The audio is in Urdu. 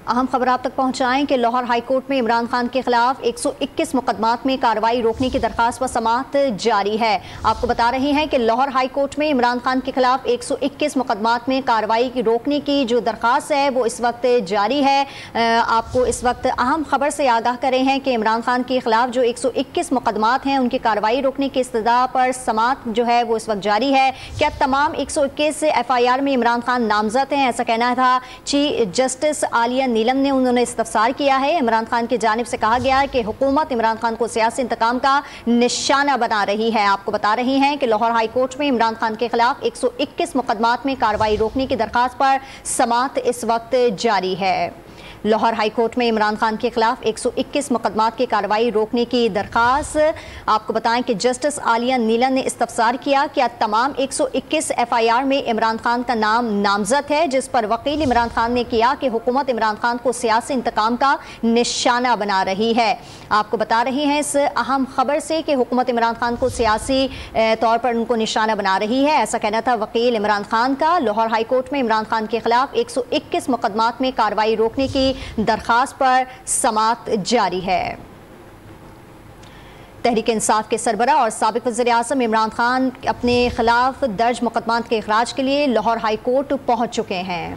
اہم خبر آپ تک پہنچائیں کہ لاہور ہائی کورٹ میں عمران خان کے خلاف 121 مقدمات میں کارروائی روکنے کی درخواست پر سماعت جاری ہے۔ آپ کو بتا رہے ہیں کہ لاہور ہائی کورٹ میں عمران خان کے خلاف 121 مقدمات میں کارروائی روکنے کی جو درخواست ہے وہ اس وقت جاری ہے۔ آپ کو اس وقت اہم خبر سے آگاہ کرے ہیں کہ عمران خان کے خلاف جو 121 مقدمات ہیں ان کی کارروائی روکنے کی استدعا پر سماعت جو ہے وہ اس وقت جاری ہے۔ کیا تمام 121 FIR میں عمران خان نامزد ہیں؟ ایسا کہنا تھا چیف جسٹس عالیہ نیلم نے انہوں نے استفسار کیا ہے۔ عمران خان کی جانب سے کہا گیا ہے کہ حکومت عمران خان کو سیاسی انتقام کا نشانہ بنا رہی ہے۔ آپ کو بتا رہی ہیں کہ لاہور ہائی کورٹ میں عمران خان کے خلاف 121 مقدمات میں کارروائی روکنے کی درخواست پر سماعت اس وقت جاری ہے۔ لاہور ہائی کورٹ میں عمران خان کے خلاف 121 مقدمات کی کارروائی روکنے کی درخواست۔ آپ کو بتائیں کہ جسٹس عالیہ نیلم نے استفسار کیا کہ تمام 121 FIR میں عمران خان کا نام نامزد ہے، جس پر وکیل عمران خان نے کیا کہ حکومت عمران خان کو سیاسی انتقام کا نشانہ بنا رہی ہے۔ آپ کو بتا رہی ہیں اس اہم خبر سے کہ حکومت عمران خان کو سیاسی طور پر ان کو نشانہ بنا رہی ہے، ایسا کہنا تھا وکیل عمران خان کا۔ لاہور ہائی کورٹ میں عمران خان کے خلاف 121 مقدمات میں کارروائی روکنے کی درخواست پر سماعت جاری ہے۔ تحریک انصاف کے سربراہ اور سابق وزیر اعظم عمران خان اپنے خلاف درج مقدمات کے اخراج کے لیے لاہور ہائی کورٹ پہنچ چکے ہیں۔